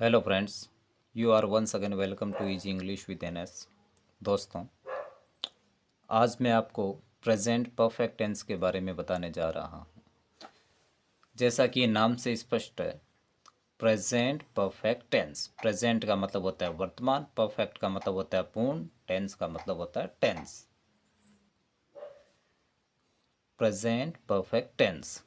Hello friends, you are once again welcome to easy English with NS. दोस्तों, आज मैं आपको प्रेजेंट परफेक्ट टेंस के बारे में बताने जा रहा हूँ। जैसा कि नाम से स्पष्ट है, प्रेजेंट परफेक्ट टेंस। प्रेजेंट का मतलब होता है वर्तमान, परफेक्ट का मतलब होता है पूर्ण, टेंस का मतलब होता है टेंस। प्रेजेंट परफेक्ट टेंस,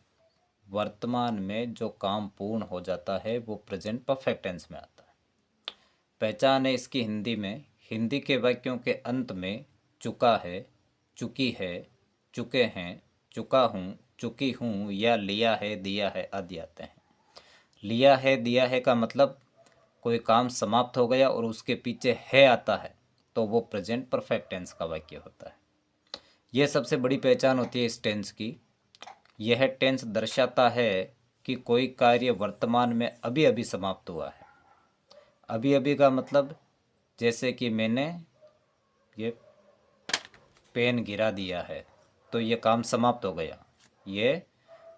वर्तमान में जो काम पूर्ण हो जाता है वो प्रेजेंट परफेक्ट टेंस में आता है। पहचान है इसकी हिंदी में। हिंदी के वाक्यों के अंत में चुका है, चुकी है, चुके हैं, चुका हूँ, चुकी हूँ या लिया है, दिया है आदि आते हैं। लिया है, दिया है का मतलब कोई काम समाप्त हो गया और उसके पीछे है आता है तो वो प्रेजेंट परफेक्ट टेंस का वाक्य होता है। यह सबसे बड़ी पहचान होती है इस टेंस की। यह टेंस दर्शाता है कि कोई कार्य वर्तमान में अभी अभी समाप्त हुआ है। अभी अभी का मतलब जैसे कि मैंने ये पेन गिरा दिया है तो ये काम समाप्त हो गया। ये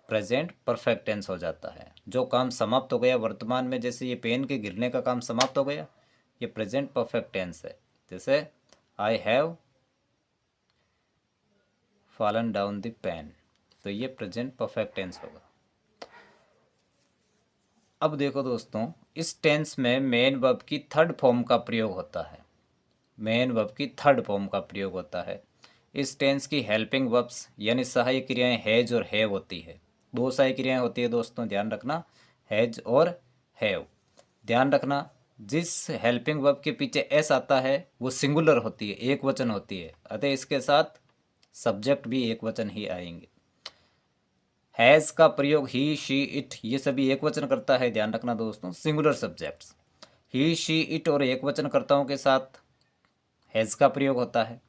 प्रेजेंट परफेक्ट टेंस हो जाता है। जो काम समाप्त हो गया वर्तमान में, जैसे ये पेन के गिरने का काम समाप्त हो गया, ये प्रेजेंट परफेक्ट टेंस है। जैसे I have fallen down the pen, तो ये प्रेजेंट परफेक्ट टेंस होगा। अब देखो दोस्तों, इस टेंस में मेन वर्ब की थर्ड फॉर्म का प्रयोग होता है। मेन वर्ब की थर्ड फॉर्म का प्रयोग होता है। इस टेंस की हेल्पिंग वर्ब्स यानी सहायक क्रियाएं हैज और हैव होती है। दो सहायक क्रियाएं होती है दोस्तों, ध्यान रखना, हैज और हैव। ध्यान रखना, जिस हेल्पिंग वर्ब के पीछे एस आता है वो सिंगुलर होती है, एक वचन होती है, अतः इसके साथ सब्जेक्ट भी एक वचन ही आएंगे। हैज़ का प्रयोग ही, शी, इट ये सभी एक वचन करता है, ध्यान रखना दोस्तों, singular subjects. He, she, it और एक वचन कर्ताओं के साथ हैज़ का प्रयोग होता है।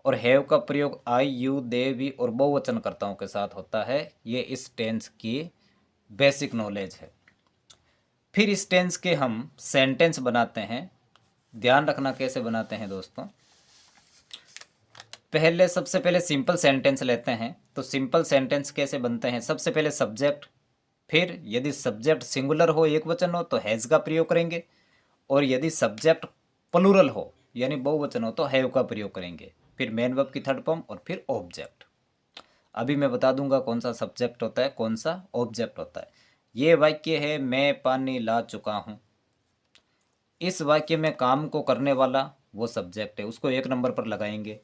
और हैव का प्रयोग आई, यू, दे, वी और बहुवचनकर्ताओं के साथ होता है। ये इस टेंस की बेसिक नॉलेज है। फिर इस टेंस के हम सेंटेंस बनाते हैं। ध्यान रखना कैसे बनाते हैं दोस्तों। सबसे पहले सिंपल सेंटेंस लेते हैं। तो सिंपल सेंटेंस कैसे बनते हैं, सबसे पहले सब्जेक्ट, फिर यदि सब्जेक्ट सिंगुलर हो, एक वचन हो, तो हैज़ का प्रयोग करेंगे, और यदि सब्जेक्ट प्लूरल हो यानी बहुवचन हो तो हैव का प्रयोग करेंगे, फिर मेन वर्ब की थर्ड फॉर्म और फिर ऑब्जेक्ट। अभी मैं बता दूंगा कौन सा सब्जेक्ट होता है, कौन सा ऑब्जेक्ट होता है। ये वाक्य है, मैं पानी ला चुका हूँ। इस वाक्य में काम को करने वाला वो सब्जेक्ट है, उसको एक नंबर पर लगाएंगे।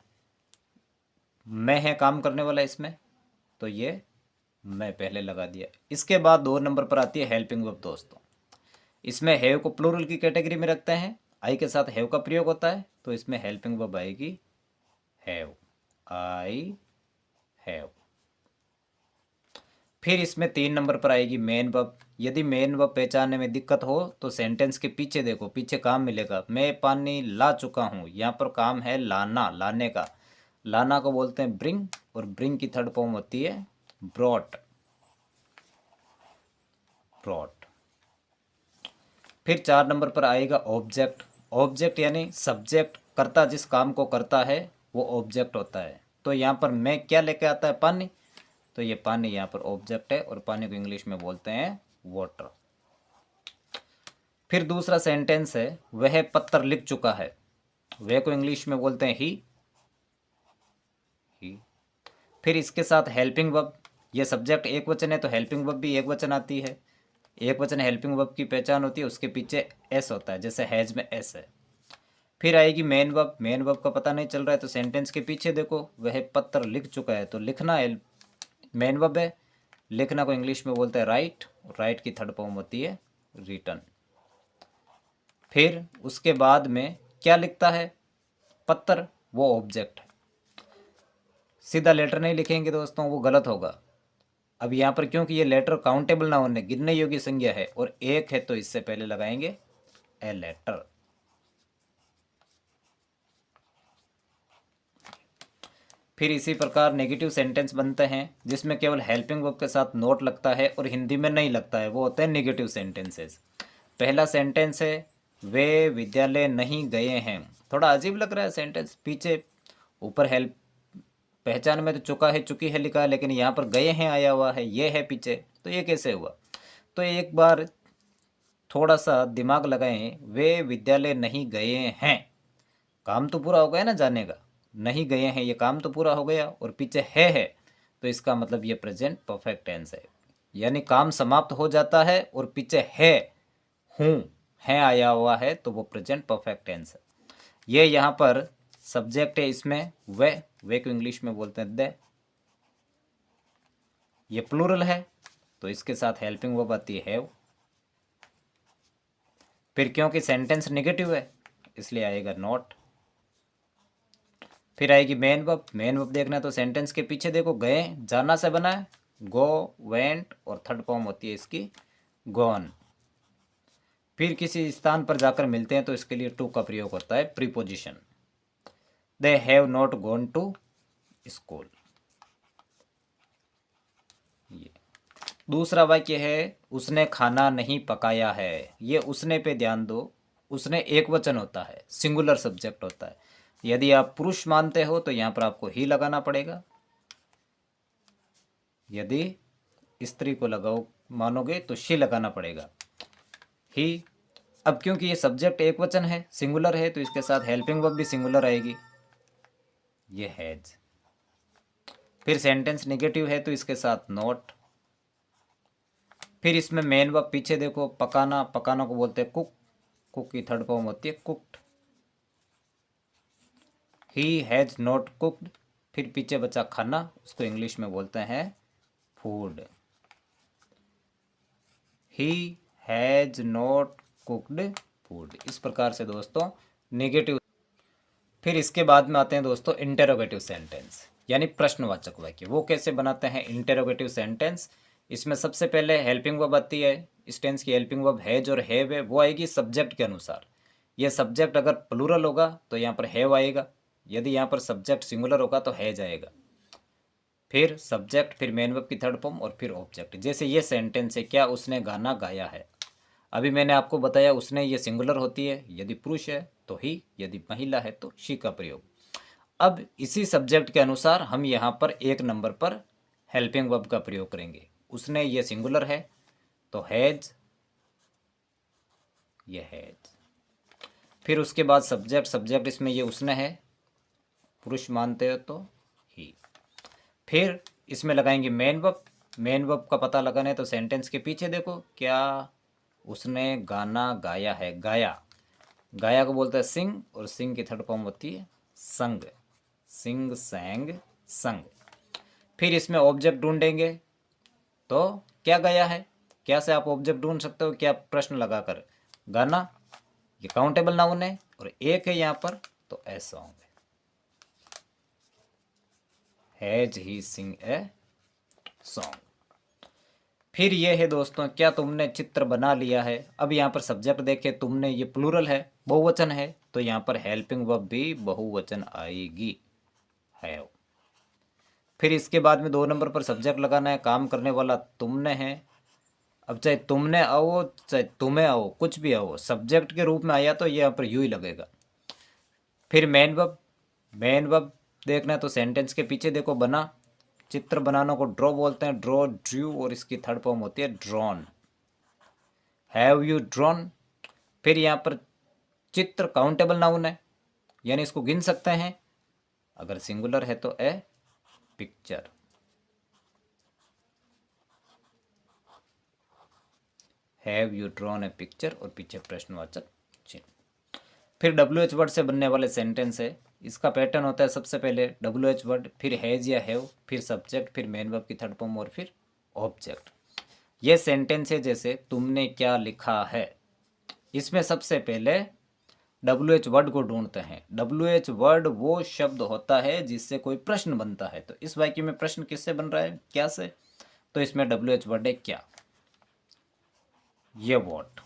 मैं है काम करने वाला इसमें, तो ये मैं पहले लगा दिया। इसके बाद दो नंबर पर आती है हेल्पिंग वर्ब दोस्तों। इसमें हैव को प्लूरल की कैटेगरी में रखते हैं, आई के साथ हैव का प्रयोग होता है, तो इसमें हेल्पिंग वर्ब आएगी हैव, आई हैव। फिर इसमें तीन नंबर पर आएगी मेन वर्ब। यदि मेन वर्ब पहचानने में दिक्कत हो तो सेंटेंस के पीछे देखो, पीछे काम मिलेगा, मैं पानी ला चुका हूँ, यहाँ पर काम है लाना, लाने का। लाना को बोलते हैं ब्रिंग, और ब्रिंग की थर्ड फॉर्म होती है ब्रॉट, ब्रॉट। फिर चार नंबर पर आएगा ऑब्जेक्ट। ऑब्जेक्ट यानी सब्जेक्ट, करता जिस काम को करता है वो ऑब्जेक्ट होता है। तो यहाँ पर मैं क्या लेके आता है, पानी, तो ये पानी यहाँ पर ऑब्जेक्ट है, और पानी को इंग्लिश में बोलते हैं वाटर। फिर दूसरा सेंटेंस है, वह पत्र लिख चुका है। वह को इंग्लिश में बोलते हैं ही। फिर इसके साथ हेल्पिंग वर्ब, ये सब्जेक्ट एक वचन है तो हेल्पिंग वर्ब भी एक वचन आती है। एक वचन हेल्पिंग वर्ब की पहचान होती है, उसके पीछे एस होता है, जैसे हैज में एस है। फिर आएगी मेन वर्ब। मेन वर्ब का पता नहीं चल रहा है तो सेंटेंस के पीछे देखो, वह पत्र लिख चुका है, तो लिखना है मेन वर्ब है। लिखना को इंग्लिश में बोलते हैं राइट, राइट की थर्ड फॉर्म होती है रिटन। फिर उसके बाद में क्या लिखता है, पत्र, वो ऑब्जेक्ट है। सीधा लेटर नहीं लिखेंगे दोस्तों, वो गलत होगा। अब यहाँ पर क्योंकि ये लेटर काउंटेबल ना होने, गिनने योग्य संज्ञा है और एक है, तो इससे पहले लगाएंगे ए लेटर। फिर इसी प्रकार नेगेटिव सेंटेंस बनते हैं जिसमें केवल हेल्पिंग वर्ब के साथ नोट लगता है और हिंदी में नहीं लगता है, वो होते हैं नेगेटिव सेंटेंसेस। पहला सेंटेंस है, वे विद्यालय नहीं गए हैं। थोड़ा अजीब लग रहा है सेंटेंस, पीछे ऊपर हेल्प पहचान में तो चुका है, चुकी है लिखा है, लेकिन यहाँ पर गए हैं आया हुआ है, ये है पीछे, तो ये कैसे हुआ। तो एक बार थोड़ा सा दिमाग लगाएं, वे विद्यालय नहीं गए हैं, काम तो पूरा हो गया ना जाने का, नहीं गए हैं ये काम तो पूरा हो गया, और पीछे है तो इसका मतलब ये प्रेजेंट परफेक्ट टेंस है। यानी काम समाप्त हो जाता है और पीछे है, हूँ, है आया हुआ है, तो वो प्रेजेंट परफेक्ट टेंस है। ये यहाँ पर सब्जेक्ट है, इसमें वे को इंग्लिश में बोलते हैं दे। ये प्लूरल है तो इसके साथ हेल्पिंग वर्ब आती है हैव। फिर क्योंकि सेंटेंस नेगेटिव है इसलिए आएगा नॉट। फिर आएगी मेन वर्ब। मेन वर्ब देखना है तो सेंटेंस के पीछे देखो, गए जाना से बना है, गो, वेंट, और थर्ड फॉर्म होती है इसकी गॉन। फिर किसी स्थान पर जाकर मिलते हैं तो इसके लिए टू का प्रयोग होता है, preposition. They have not gone to school. ये दूसरा वाक्य है, उसने खाना नहीं पकाया है। ये उसने पे ध्यान दो, उसने एक वचन होता है, सिंगुलर सब्जेक्ट होता है। यदि आप पुरुष मानते हो तो यहाँ पर आपको ही लगाना पड़ेगा, यदि स्त्री को लगाओ मानोगे तो शी लगाना पड़ेगा, ही। अब क्योंकि ये सब्जेक्ट एक वचन है, सिंगुलर है, तो इसके साथ हेल्पिंग वर्ब भी सिंगुलर आएगी, ये हैज। फिर सेंटेंस नेगेटिव है तो इसके साथ नॉट। फिर इसमें मेन वर्ब पीछे देखो, पकाना, पकाना को बोलते हैं कुक, कुक की थर्ड फॉर्म होती है cooked. He has not cooked. फिर पीछे बचा खाना, उसको इंग्लिश में बोलते हैं food. He has not cooked food. इस प्रकार से दोस्तों नेगेटिव। फिर इसके बाद में आते हैं दोस्तों इंटेरोगेटिव सेंटेंस, यानी प्रश्नवाचक वाक्य। वो कैसे बनाते हैं इंटेरोगेटिव सेंटेंस? इसमें सबसे पहले हेल्पिंग वर्ब आती है। इस टेंस की हेल्पिंग वर्ब हैज और हैव है, वो आएगी सब्जेक्ट के अनुसार। ये सब्जेक्ट अगर प्लूरल होगा तो यहाँ पर हैव आएगा, यदि यहाँ पर सब्जेक्ट सिंगुलर होगा तो हैज आएगा। फिर सब्जेक्ट, फिर मेन वर्ब की थर्ड फॉर्म, और फिर ऑब्जेक्ट। जैसे ये सेंटेंस है, क्या उसने गाना गाया है। अभी मैंने आपको बताया उसने ये सिंगुलर होती है, यदि पुरुष है तो ही, यदि महिला है तो शी का प्रयोग। अब इसी सब्जेक्ट के अनुसार हम यहाँ पर एक नंबर पर हेल्पिंग वर्ब का प्रयोग करेंगे। उसने ये सिंगुलर है तो हैज, ये हैज। फिर उसके बाद सब्जेक्ट, सब्जेक्ट इसमें ये उसने है, पुरुष मानते हो तो ही। फिर इसमें लगाएंगे मेन वर्ब। मेन वर्ब का पता लगाना है तो सेंटेंस के पीछे देखो, क्या उसने गाना गाया है। गाया, गाया को बोलते हैं सिंग, और सिंग की थर्ड फॉर्म होती है संग। सिंग, सैंग, संग। फिर इसमें ऑब्जेक्ट ढूंढेंगे तो क्या गाया है, क्या से आप ऑब्जेक्ट ढूंढ सकते हो, क्या प्रश्न लगाकर। गाना ये काउंटेबल नाउन है, और एक है यहाँ पर तो ए सॉन्ग है, has he sing a song. फिर ये है दोस्तों, क्या तुमने चित्र बना लिया है। अब यहाँ पर सब्जेक्ट देखे, तुमने ये प्लूरल है, बहुवचन है, तो यहाँ पर हेल्पिंग वर्ब भी बहुवचन आएगी, हैव। फिर इसके बाद में 2 नंबर पर सब्जेक्ट लगाना है, काम करने वाला तुमने है। अब चाहे तुमने आओ चाहे तुम्हें आओ, कुछ भी आओ, सब्जेक्ट के रूप में आया तो ये यहाँ पर यू ही लगेगा। फिर मेन वर्ब। मेन वर्ब देखना है तो सेंटेंस के पीछे देखो, बना, चित्र बनाना को ड्रॉ बोलते हैं, ड्रॉ, ड्रू, और इसकी थर्ड फॉर्म होती है ड्रॉन। Have you drawn. फिर यहाँ पर चित्र काउंटेबल नाउन है, यानी इसको गिन सकते हैं, अगर सिंगुलर है तो a picture. Have you drawn a picture, और पीछे प्रश्नवाचक चिन्ह। फिर डब्ल्यू एच वर्ड से बनने वाले सेंटेंस है। इसका पैटर्न होता है, सबसे पहले डब्ल्यू एच वर्ड, फिर हैज या हैव, फिर सब्जेक्ट, फिर मेन वर्ब की थर्ड फॉर्म, और फिर ऑब्जेक्ट। ये सेंटेंस है जैसे तुमने क्या लिखा है। इसमें सबसे पहले डब्ल्यू एच वर्ड को ढूंढते हैं। डब्ल्यू एच वर्ड वो शब्द होता है जिससे कोई प्रश्न बनता है। तो इस वाक्य में प्रश्न किससे बन रहा है, क्या से, तो इसमें डब्ल्यू एच वर्ड है क्या, ये वॉट।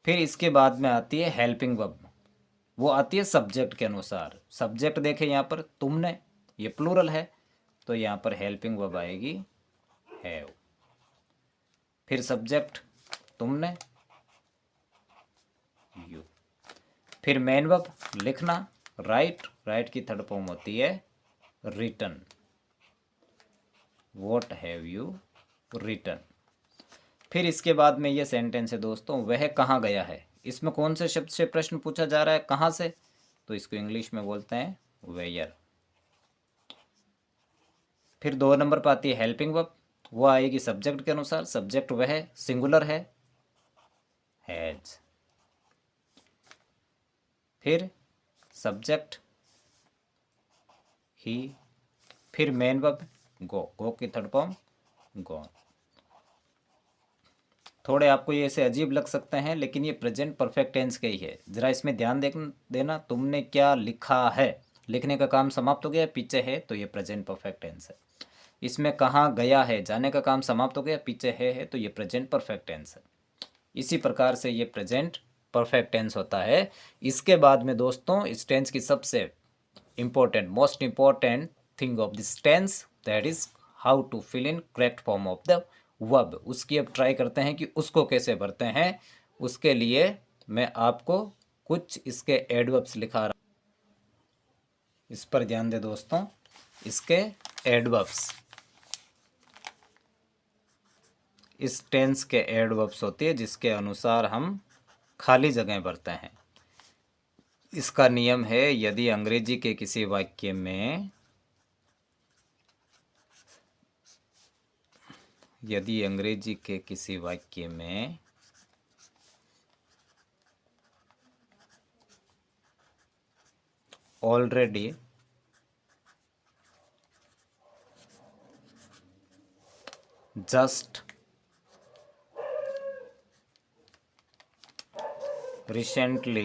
फिर इसके बाद में आती है हेल्पिंग वर्ब, वो आती है सब्जेक्ट के अनुसार। सब्जेक्ट देखें यहाँ पर तुमने, ये प्लूरल है तो यहाँ पर हेल्पिंग वर्ब आएगी हैव। फिर सब्जेक्ट तुमने, यू। फिर मेन वर्ब लिखना, राइट, राइट की थर्ड फॉर्म होती है written, what have you written. फिर इसके बाद में ये सेंटेंस है दोस्तों, वह कहाँ गया है। इसमें कौन से शब्द से प्रश्न पूछा जा रहा है, कहाँ से, तो इसको इंग्लिश में बोलते हैं वेयर। फिर 2 नंबर पर आती है हेल्पिंग वर्ब, वो आएगी सब्जेक्ट के अनुसार, सब्जेक्ट वह सिंगुलर है हैज। फिर सब्जेक्ट ही, फिर मेन वर्ब गो की थर्ड फॉर्म गॉन। थोड़े आपको ये ऐसे अजीब लग सकते हैं, लेकिन ये प्रेजेंट परफेक्ट टेंस के ही है। ज़रा इसमें ध्यान देना, तुमने क्या लिखा है, लिखने का काम समाप्त हो गया, पीछे है तो ये प्रेजेंट परफेक्ट टेंस है। इसमें कहाँ गया है, जाने का काम समाप्त हो गया, पीछे है तो ये प्रेजेंट परफेक्ट टेंस है। इसी प्रकार से ये प्रेजेंट परफेक्ट टेंस होता है। इसके बाद में दोस्तों इस टेंस की सबसे important, most important thing of this tense, that is how to fill in correct form of the verb. उसकी अब ट्राई करते हैं कि उसको कैसे भरते हैं। उसके लिए मैं आपको कुछ इसके एडवर्ब्स लिखा रहा, इस पर ध्यान दे दोस्तों। इसके एडवर्ब्स, इस टेंस के एडवर्ब्स होती है जिसके अनुसार हम खाली जगह भरते हैं। इसका नियम है, यदि अंग्रेजी के किसी वाक्य में, यदि अंग्रेजी के किसी वाक्य में already just recently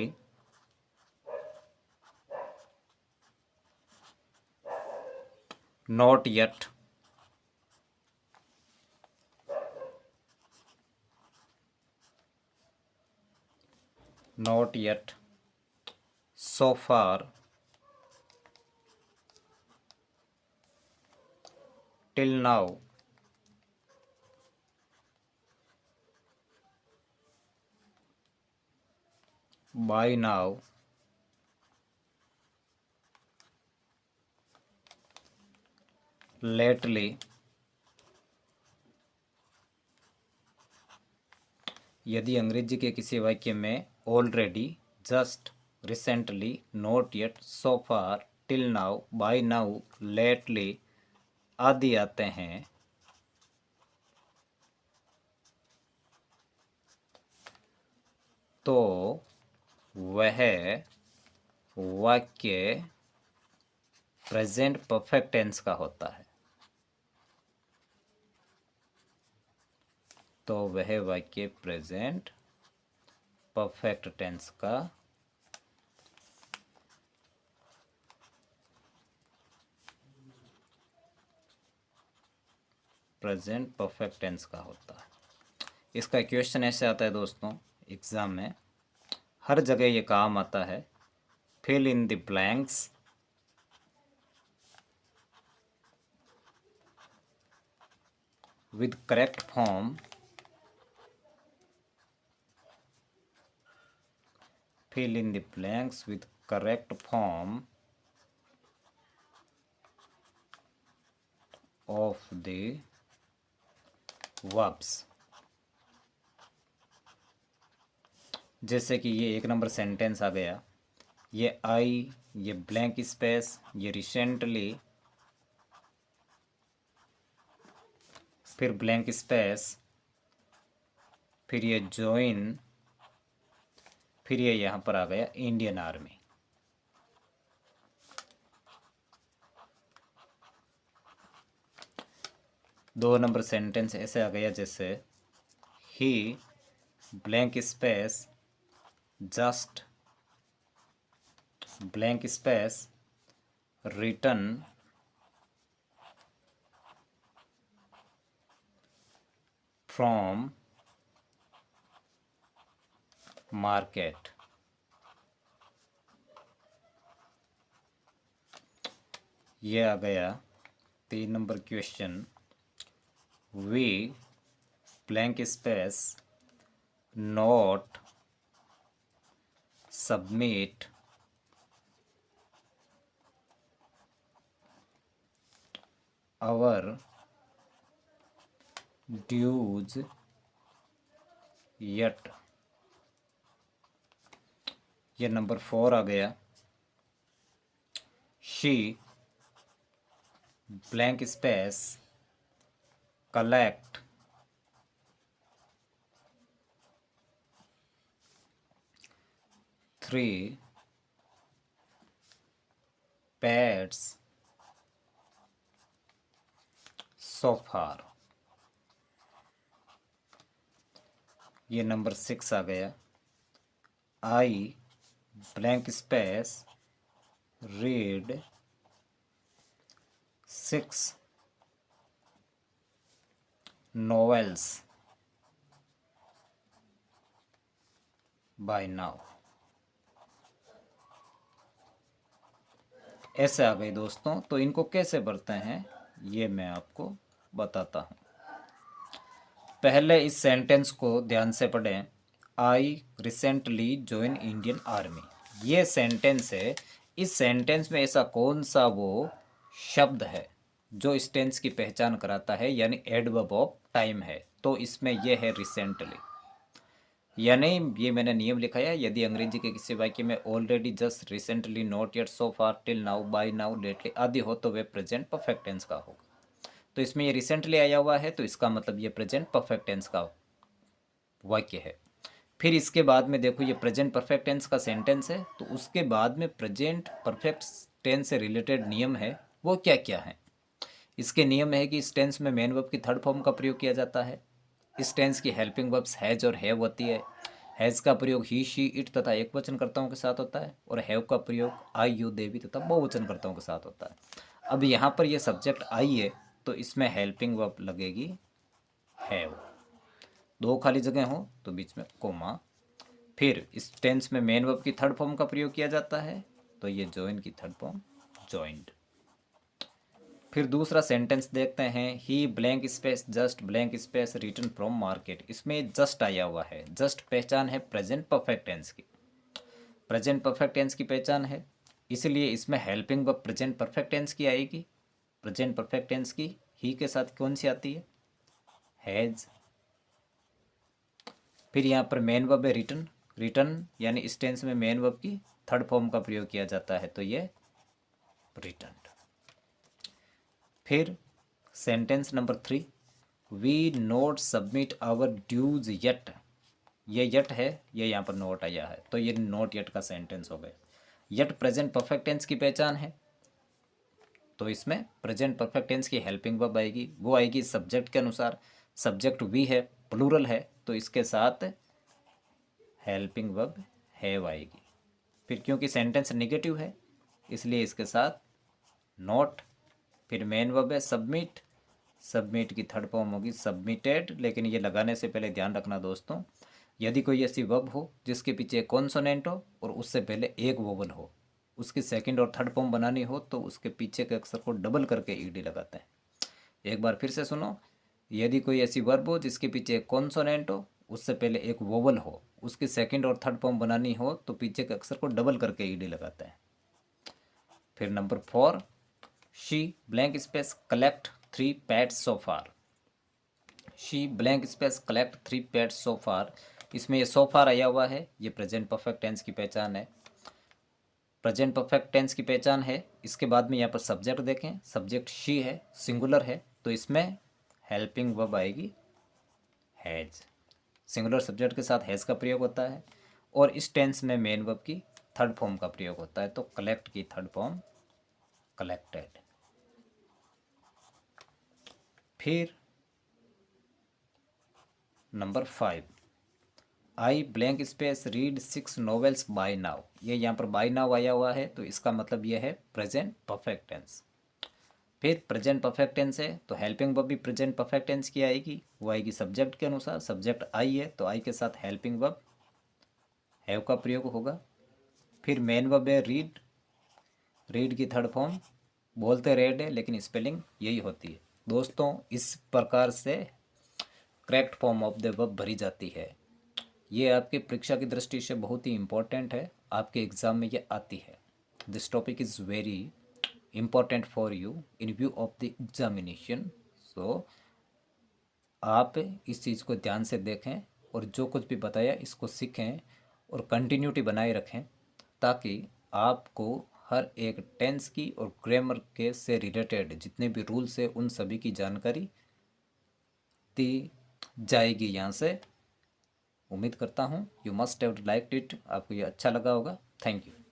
not yet not yet so far till now by now lately, यदि अंग्रेजी के किसी वाक्य में already, just, recently, not yet, so far, till now, by now, lately आदि आते हैं तो वह वाक्य प्रेजेंट परफेक्ट टेंस का होता है। तो वह वाक्य प्रेजेंट परफेक्ट टेंस का होता है। इसका क्वेश्चन ऐसे आता है दोस्तों एग्जाम में, हर जगह ये काम आता है। Fill in the blanks with correct form fill in the blanks with correct form of the verbs। जैसे कि ये 1 नंबर सेंटेंस आ गया, ये आई, ये ब्लैंक स्पेस, ये रिसेंटली, फिर ब्लैंक स्पेस, फिर ये ज्वाइन, फिर ये यहाँ पर आ गया इंडियन आर्मी। दो नंबर सेंटेंस ऐसे आ गया जैसे ही blank space just blank space return from market. ये आ गया 3 number question, we blank space not submit our dues yet, ये नंबर 4 आ गया। She blank space collect three pads so far, ये नंबर 6 आ गया। आई blank space read 6 novels by now। ऐसे आ गई दोस्तों। तो इनको कैसे पढ़ते हैं ये मैं आपको बताता हूँ। पहले इस सेंटेंस को ध्यान से पढ़ें। I recently join Indian army, ये सेंटेंस है। इस सेंटेंस में ऐसा कौन सा वो शब्द है जो इस टेंस की पहचान कराता है, यानी एडवर्ब ऑफ टाइम है। तो इसमें यह है रिसेंटली, यानी ये मैंने नियम लिखा है। यदि अंग्रेजी के किसी वाक्य में already, just, recently, not yet, so far, till now, by now, lately आदि हो तो वे प्रेजेंट परफेक्ट टेंस का होगा। तो इसमें ये रिसेंटली आया हुआ है, तो इसका मतलब ये प्रेजेंट परफेक्ट टेंस का वाक्य है। फिर इसके बाद में देखो, ये प्रेजेंट परफेक्ट टेंस का सेंटेंस है, तो उसके बाद में प्रेजेंट परफेक्ट टेंस से रिलेटेड नियम है। वो क्या क्या है? इसके नियम है कि इस टेंस में मेन वर्ब की थर्ड फॉर्म का प्रयोग किया जाता है। इस टेंस की हेल्पिंग वर्ब्स हैज और हैव होती है। हैज़ का प्रयोग ही, शी, इट तथा एक वचनकर्ताओं के साथ होता है, और हैव का प्रयोग आई, यू, दे भी तथा बहुवचनकर्ताओं के साथ होता है। अब यहाँ पर यह सब्जेक्ट आई है, तो इसमें हेल्पिंग वर्ब लगेगी हैव। दो खाली जगह हो तो बीच में कोमा। फिर इस टेंस में मेन वर्ब की थर्ड फॉर्म का प्रयोग किया जाता है, तो ये जॉइन की थर्ड फॉर्म जॉइंड। फिर दूसरा सेंटेंस देखते हैं। He blank space just blank space return from market, इसमें जस्ट आया हुआ है। जस्ट पहचान है प्रेजेंट परफेक्ट टेंस की, प्रेजेंट परफेक्ट टेंस की पहचान है, इसलिए इसमें helping verb present perfect tense की आएगी। प्रेजेंट परफेक्ट टेंस की ही के साथ कौन सी आती है? हैज। फिर यहाँ पर मेन वर्ब है रिटर्न। रिटर्न यानी इस टेंस में मेन वर्ब की थर्ड फॉर्म का प्रयोग किया जाता है, तो ये रिटर्न। फिर sentence number 3, we not submit our dues yet, ये यट है, ये यहाँ पर नोट आया है, तो ये नोट यट का सेंटेंस हो गया। यट प्रेजेंट परफेक्ट टेंस की पहचान है, तो इसमें प्रेजेंट परफेक्ट टेंस की हेल्पिंग वर्ब आएगी। वो आएगी सब्जेक्ट के अनुसार। सब्जेक्ट वी है, प्लूरल है, तो इसके साथ हेल्पिंग वर्ब हैव आएगी। फिर क्योंकि सेंटेंस नेगेटिव है, इसलिए इसके साथ नॉट। फिर मेन वर्ब है सबमिट, सबमिट की थर्ड फॉर्म होगी सबमिटेड। लेकिन ये लगाने से पहले ध्यान रखना दोस्तों, यदि कोई ऐसी वर्ब हो जिसके पीछे एक कॉन्सोनेंट हो और उससे पहले एक वोवल हो, उसकी सेकंड और थर्ड फॉर्म बनानी हो, तो उसके पीछे के अक्षर को डबल करके ईडी लगाते हैं। एक बार फिर से सुनो। यदि कोई ऐसी वर्ब हो जिसके पीछे एक कॉन्सोनेंट हो, उससे पहले एक वोवल हो, उसकी सेकंड और थर्ड फॉर्म बनानी हो, तो पीछे के अक्षर को डबल करके ईडी लगाते हैं। फिर number 4, she blank space collect 3 pats so far. She blank space collect 3 pats so far, इसमें ये सो फार आया हुआ है, ये प्रेजेंट परफेक्ट टेंस की पहचान है। प्रेजेंट परफेक्ट टेंस की पहचान है। इसके बाद में यहाँ पर सब्जेक्ट देखें, सब्जेक्ट शी है, सिंगुलर है, तो इसमें हेल्पिंग वर्ब आएगी हैज। सिंगुलर सब्जेक्ट के साथ हैज़ का प्रयोग होता है, और इस टेंस में मेन वर्ब की थर्ड फॉर्म का प्रयोग होता है, तो कलेक्ट की थर्ड फॉर्म कलेक्टेड। फिर number 5, I blank space read 6 novels by now, ये यहाँ पर बाय नाउ आया हुआ है, तो इसका मतलब यह है प्रेजेंट परफेक्ट टेंस। फिर प्रेजेंट परफेक्ट टेंस है, तो हेल्पिंग वर्ब भी प्रेजेंट परफेक्ट टेंस की आएगी। वो आएगी सब्जेक्ट के अनुसार। सब्जेक्ट आई है, तो आई के साथ हेल्पिंग वर्ब हैव का प्रयोग होगा। फिर मेन वर्ब है रीड, रीड की थर्ड फॉर्म बोलते रेड है, लेकिन स्पेलिंग यही होती है दोस्तों। इस प्रकार से correct form of the verb भरी जाती है। ये आपकी परीक्षा की दृष्टि से बहुत ही इम्पोर्टेंट है, आपके एग्ज़ाम में ये आती है। This topic is very important for you in view of the examination. So आप इस चीज़ को ध्यान से देखें और जो कुछ भी बताया इसको सीखें और कंटिन्यूटी बनाए रखें, ताकि आपको हर एक टेंस की और ग्रामर के से रिलेटेड जितने भी रूल्स है उन सभी की जानकारी दी जाएगी यहाँ से। उम्मीद करता हूँ you must have liked it, आपको ये अच्छा लगा होगा। Thank you.